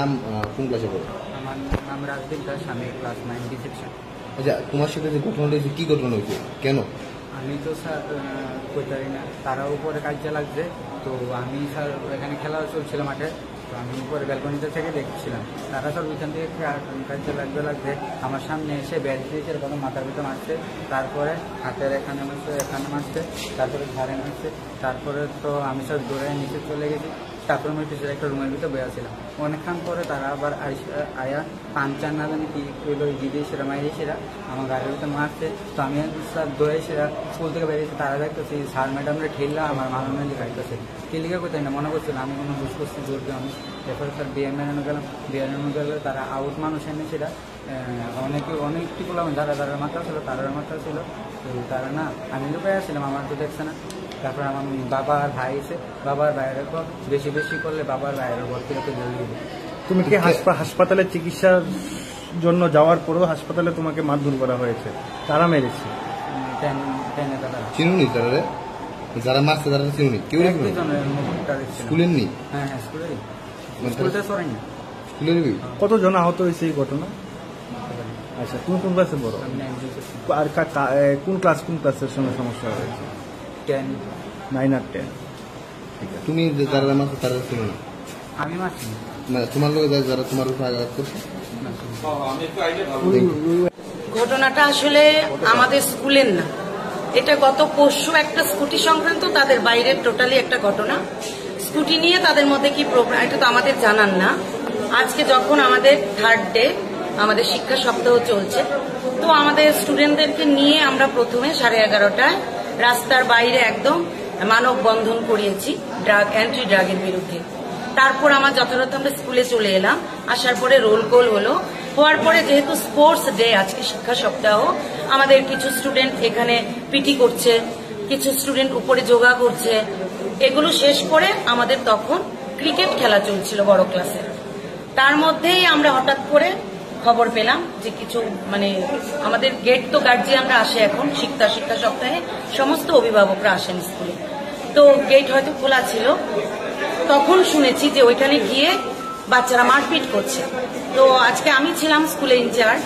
নাম কোন ক্লাসে পড়ো? আমার নাম রাজদীপ দাস, আমি ক্লাস 9 সেকশন। আচ্ছা, তোমার সাথে যে ঘটনাটা হয়েছে, কি ঘটনা হয়েছে, কেন? আমি তো স্যার কইতে পারি না, তারা উপরে কাজে লাগছে। তো আমি স্যার এখানে খেলা চলছিল মাঠে, তো আমি উপরে ব্যালকনিতে থেকে দেখছিলাম। তারা স্যার ওইখান থেকে কাজে লাগছে আমার সামনে এসে ব্যাট দিয়েছে, এরকম মাথার ভিতরে মারছে, তারপরে হাতের এখানে মারছে, তারপরে ঘাড়ে মারছে। তারপরে তো আমি স্যার দৌড়ে নিচে চলে গেছি। তারপরে আমি পিছনে একটা রুমের ভিতরে বসেছিলাম। অনেকক্ষণ পরে তারা আবার আয়া পাঞ্চার না জানি কি করলো, দিদি সেরা মাইরে সেরা আমার গাড়ির ভিতরে মারছে। তো আমি স্যার দৌড়ে সেরা স্কুল থেকে বেরিয়েছি, তারা দেখতেছি স্যার ম্যাডামরা ঠেললাম, আমার মানবমেলি গাইতেছে। ঠেলিকে কোথায় না মনে করছিল আমি কোনো বুঝ করছি জোর দিয়ে আমি। এরপরে স্যার বিএমএনে গেলাম, বিএমএনে গেলে তারা আউট মানুষ এনে সেটা অনেকটুকু যারা মাথা ছিল তারার মাথা ছিল। তো তারা না, আমি লুকাই আসছিলাম, আমার তো দেখছে না। তারপর আমার বাবার ভাই এসে, বাবার ভাইয়ের বেশি করলে বাবার ভাইয়ের ভর্তি হতে জরুরি। তুমি কি হাসপাতালে চিকিৎসার জন্য যাওয়ার পরেও হাসপাতালে তোমাকে মারধর করা হয়েছে? তারা মেরেছে? চিনুনি তারা? যারা মারছে তারা চিনুনি? কেউ স্কুলের নি? হ্যাঁ স্কুলেরই। স্কুলেরই। কতজন আহত হয়েছে এই ঘটনা? আচ্ছা, তুমি কোন ক্লাসে পড়ো? আর কোন ক্লাসের সঙ্গে সমস্যা হয়েছে? 9 আর 10। তুমি যারা মারছো তারা চিনুনি? আমি মারছি না, তোমার লোক যারা তোমার উপর আঘাত করছে? ঘটনাটা আসলে আমাদের স্কুলের না, এটা গত পরশু একটা স্কুটি সংক্রান্ত তাদের বাইরের টোটালি একটা ঘটনা। স্কুটি নিয়ে তাদের মধ্যে কি প্রোগ্রাম এটা তো আমাদের জানান না। আজকে যখন আমাদের 3rd ডে, আমাদের শিক্ষা সপ্তাহ চলছে, তো আমাদের স্টুডেন্টদেরকে নিয়ে আমরা প্রথমে 11:30টায় রাস্তার বাইরে একদম মানববন্ধন করিয়েছি অ্যান্টি ড্রাগের বিরুদ্ধে। তারপর আমার যথাযথ আমরা স্কুলে চলে এলাম। আসার পরে রোল কল হওয়ার পরে যেহেতু স্পোর্টস ডে, আজকে শিক্ষা সপ্তাহ, আমাদের কিছু স্টুডেন্ট এখানে পিটি করছে, কিছু স্টুডেন্ট উপরে যোগা করছে। এগুলো শেষ করে আমাদের তখন ক্রিকেট খেলা চলছিল বড় ক্লাসে। তার মধ্যেই আমরা হঠাৎ করে খবর পেলাম যে কিছু আমাদের গেট তো গার্জিয়ানরা আসে এখন শিক্ষা সপ্তাহে, সমস্ত অভিভাবকরা আসেন স্কুলে। তো গেট হয়তো খোলা ছিল, তখন শুনেছি যে ওইখানে গিয়ে বাচ্চারা মারপিট করছে। তো আজকে আমি ছিলাম স্কুলে ইনচার্জ,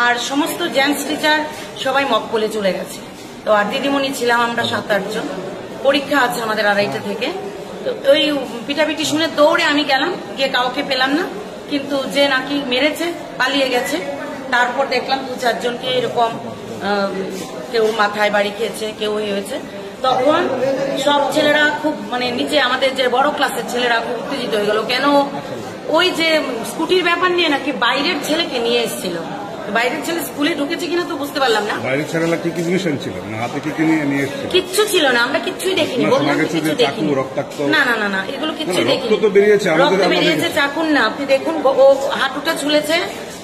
আর সমস্ত জেন্টস টিচার সবাই মক্কলে চলে গেছে। তো আর দিদিমণি ছিলাম আমরা 7-8 জন। পরীক্ষা আছে আমাদের 2:30 থেকে। তো ওই পিটাপিটি শুনে দৌড়ে আমি গেলাম, গিয়ে কাউকে পেলাম না, কিন্তু যে নাকি মেরেছে পালিয়ে গেছে। তারপর দেখলাম 2-4 জনকে এরকম, কেউ মাথায় বাড়ি খেয়েছে, কেউ হয়েছে। তখন সব ছেলেরা খুব নিচে আমাদের যে বড় ক্লাসের ছেলেরা খুব উত্তেজিত হয়ে গেল। কেন? ওই যে স্কুটির ব্যাপার নিয়ে নাকি বাইরের ছেলেকে নিয়ে এসেছিল। বাইরের ছেলে স্কুলে ঢুকেছে কিনা তো বুঝতে পারলাম না। বাইরের ছেলেরা কি কি জিনিস ছিল না, হাতে কি কি নিয়ে এসেছিল? কিচ্ছু ছিল না, আমরা কিচ্ছুই দেখিনি। বললাম কিছু দেখিনি। না, এগুলো কিচ্ছু দেখিনি। রক্ত তো বেরিয়েছে, রক্ত বেরিয়েছে, চাকুন না। আপনি দেখুন, ও হাঁটুটা ঝুলেছে,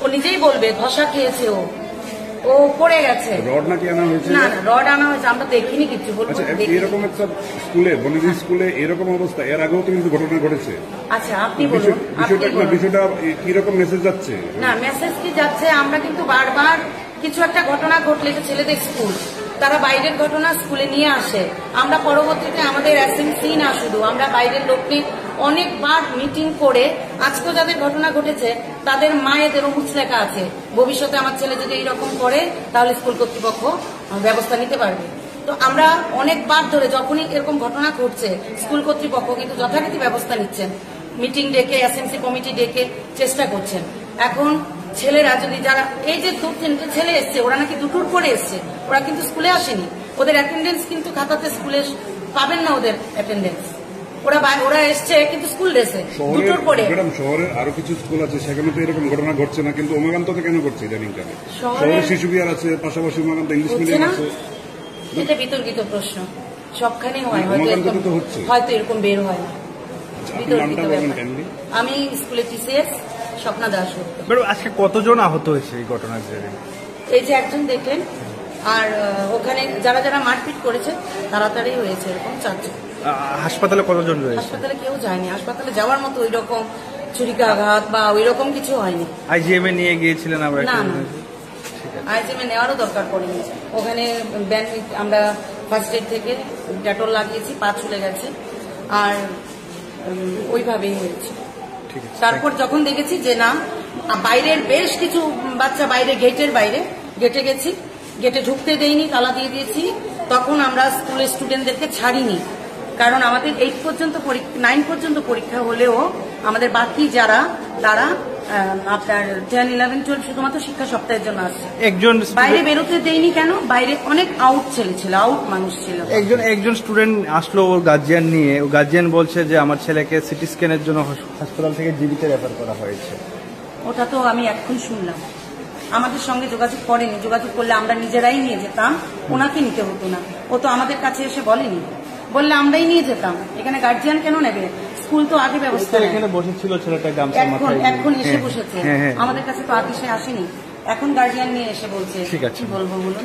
ও নিজেই বলবে ঘষা খেয়েছে, ও পড়ে গেছে। রড নাকি আনা হয়েছে? না, রড আনা হয়েছে, আমরা দেখিনি কিছু। আচ্ছা, এরকম একটা স্কুলে, বনিদি স্কুলে এরকম অবস্থা এর আগেও তো কিন্তু ঘটনা ঘটেছে। আচ্ছা, আপনি বলুন বিষয়টা কিরকম মেসেজ যাচ্ছে? না, মেসেজ কি যাচ্ছে, আমরা কিন্তু বারবার কিছু একটা ঘটনা ঘটলে, যে ছেলেদের স্কুল, তারা বাইরের ঘটনা স্কুলে নিয়ে আসে। আমরা পরবর্তীতে আমাদের এসএমসি না শুধু, আমরা বাইরের লোককে অনেকবার মিটিং করে, আজকেও যাদের ঘটনা ঘটেছে তাদের মায়েদের মুখ লেখা আছে, ভবিষ্যতে আমার ছেলে যদি এইরকম করে তাহলে স্কুল কর্তৃপক্ষ ব্যবস্থা নিতে পারবে। তো আমরা অনেকবার ধরে যখনই এরকম ঘটনা ঘটছে, স্কুল কর্তৃপক্ষ কিন্তু যথারীতি ব্যবস্থা নিচ্ছেন, মিটিং ডেকে, এসএমসি কমিটি ডেকে চেষ্টা করছেন। এখন ছেলেরা যদি, যারা এই যে 2-3টে ছেলে এসছে, ওরা নাকি 2টোর পরে এসছে, ওরা কিন্তু স্কুলে আসেনি। ওদের অ্যাটেন্ডেন্স কিন্তু খাতাতে স্কুলে পাবেন না, ওদের অ্যাটেন্ডেন্স। ওরা এসছে কিন্তু স্কুল ড্রেসে, 2টোর পরে। শহরের আরো কিছু স্কুল আছে, সেখানে তো এরকম ঘটনা ঘটছে না, কিন্তু উমাকান্ততে কেন ঘটছে ইদানিং কালে? শহরে শিশু বিহার আছে, পাশাপাশি উমাকান্ত ইংলিশ মিডিয়াম আছে। এটা বিতর্কিত প্রশ্ন, সবখানে হয়, হয়তো এরকম বের হয় না। আমি স্কুলে টিসিএস স্বপ্না দাস। আজকে কতজন আহত হয়েছে এই ঘটনার জেরে? এই যে একজন দেখলেন, আর ওখানে যারা যারা মারপিট করেছে তাড়াতাড়ি হয়েছে এরকম 4 জন। হাসপাতালে কতজন রয়েছে? হাসপাতালে কেউ যায়নি, হাসপাতালে যাওয়ার মতো ওই রকম ছুরিকাঘাত বা ওই রকম কিছু হয়নি। আইজিএমে নিয়ে গিয়েছিলেন? আমরা না, আইজিএমে নেওয়ারও দরকার পড়েনি। ওখানে আমরা ফার্স্ট এড থেকে ডেটল লাগিয়েছি, পা ছুলে গেছে, আর ওইভাবেই হয়েছে। তারপর যখন দেখেছি যে না, বাইরের বেশ কিছু বাচ্চা বাইরে, গেটের বাইরে, গেটে গেছি, গেটে ঢুকতে দেইনি, তালা দিয়ে দিয়েছি, তখন আমরা স্কুলের স্টুডেন্টদেরকে ছাড়িনি। কারণ আমাদের 9 পর্যন্ত পরীক্ষা হলেও আমাদের বাকি যারা, তারা আপনার 10, 11, 12 শুধুমাত্র শিক্ষা সপ্তাহের জন্য আসছে। বাইরে বেরোতে দেয়নি কেন? বাইরে অনেক আউট ছেলে ছিল, আউট মানুষ ছিল। একজন স্টুডেন্ট আসলো ওর গার্জিয়ান নিয়ে, ও গার্জিয়ান বলছে যে আমার ছেলেকে সিটি স্ক্যানের জন্য হাসপাতাল থেকে জীবিত রেফার করা হয়েছে। ওটা তো আমি এখন শুনলাম, আমাদের সঙ্গে যোগাযোগ করেনি। যোগাযোগ করলে আমরা নিজেরাই নিয়ে যেতাম, ওনাকে নিতে হতো না। ও তো আমাদের কাছে এসে বলেনি, বললে আমরাই নিয়ে যেতাম। এখানে গার্জিয়ান কেন নেবে? স্কুল তো আগে ব্যবস্থা নেয়। এখানে বসেছিল ছেলেটা, গামছা মাথায় এখন এসে বসেছে, আমাদের কাছে তো আগে সে আসেনি, এখন গার্জিয়ান নিয়ে এসে বলছে। ঠিক আছে, কি বলবো বলুন।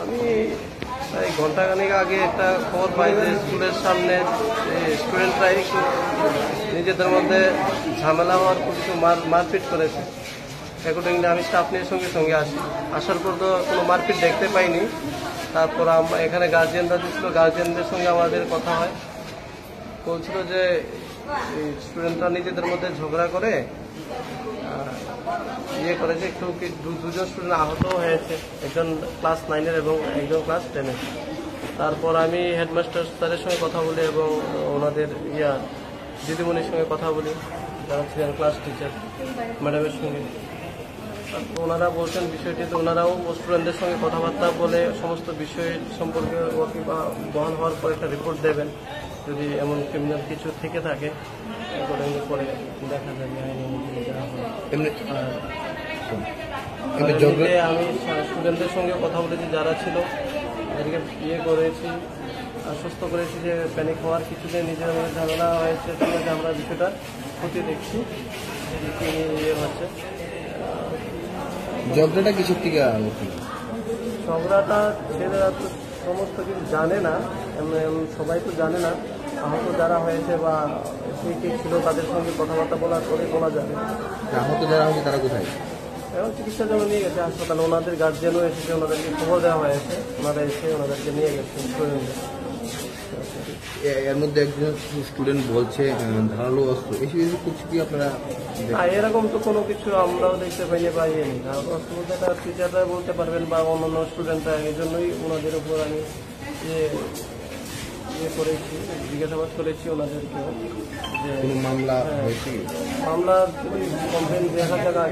আমি ঘন্টাখানেক আগে একটা খবর পাই যে স্কুলের সামনে স্টুডেন্টরা নিজেদের মধ্যে ঝামেলা হওয়ার কিছু মারপিট করেছে। অ্যাকর্ডিংলি আমি স্টাফ নিয়ে সঙ্গে সঙ্গে আসার পর তো কোনো মারপিট দেখতে পাইনি। তারপর এখানে গার্জিয়ানরা ছিল, গার্জিয়ানদের সঙ্গে আমাদের কথা হয়, বলছিল যে স্টুডেন্টরা নিজেদের মধ্যে ঝগড়া করে করেছে, একটু দুজন স্টুডেন্ট আহত হয়েছে, একজন ক্লাস 9-এর এবং একজন ক্লাস 10-এর। তারপর আমি হেডমাস্টার স্যারের সঙ্গে কথা বলি এবং ওনাদের দিদিমণির সঙ্গে কথা বলি, যারা ছিলেন ক্লাস টিচার ম্যাডামের সঙ্গে। তারপর ওনারা বলছেন বিষয়টি, তো ওনারাও স্টুডেন্টদের সঙ্গে কথাবার্তা বলে সমস্ত বিষয় সম্পর্কে বা বহাল হওয়ার পর একটা রিপোর্ট দেবেন। যদি এমন ক্রিমিনাল কিছু থেকে থাকে পরে দেখা যাবে আইনি অনুযায়ী যাওয়া হয়। আমি স্টুডেন্টদের সঙ্গে কথা বলেছি, যারা ছিল তাদেরকে করেছি, আশ্বস্ত করেছি যে প্যানিক হওয়ার কিছুতে নিজের মধ্যে ঝামেলা হয়েছে, ঠিক আছে, আমরা বিষয়টা ক্ষতি দেখছি, হচ্ছে। ঝগড়াটা কিছুর থেকে ঝগড়াটা ছেলেরা তো সমস্ত কিছু জানে না, সবাই তো জানে না। আহত যারা হয়েছে বা কে ছিল তাদের সঙ্গে কথাবার্তা বলার পরে বলা যাবে। আহত যারা হয়েছে তারা কোথায়? এবং চিকিৎসার জন্য নিয়ে গেছে হাসপাতালে, ওনাদের গার্জিয়ানও এসেছে, ওনাদেরকে খবর দেওয়া হয়েছে, ওনারা এসে ওনাদেরকে নিয়ে গেছে। এর মধ্যে একজন স্টুডেন্ট বলছে ধারালো অস্ত্র, এসব কিছু কি আপনারা? এরকম তো কোনো কিছু আমরাও দেখতে পাইনি বা নেই। ধারালো অস্ত্র বলতে এটা টিচাররা বলতে পারবেন বা অন্যান্য স্টুডেন্টরা, এই জন্যই ওনাদের উপর আমি করেছি, জিজ্ঞাসাবাদ করেছি ওনাদেরকে যে মামলা হয়েছে, মামলা যদি কমপ্লেন দেখা যাক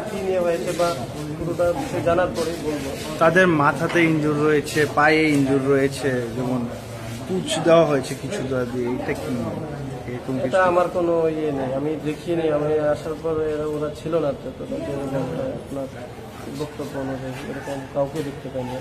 কি নিয়ে হয়েছে বা পুরোটা সে জানার পরেই বলবো। তাদের মাথাতে ইনজুর রয়েছে, পায়ে ইনজুর রয়েছে, যেমন পুঁচ দেওয়া হয়েছে কিছু দিয়ে। এটা কি? এটা আমার কোনো নেই, আমি দেখিনি। আমি আসার পর ওরা ছিল না, তো আপনার বক্তব্য অনুযায়ী এরকম কাউকে দেখতে পাইনি।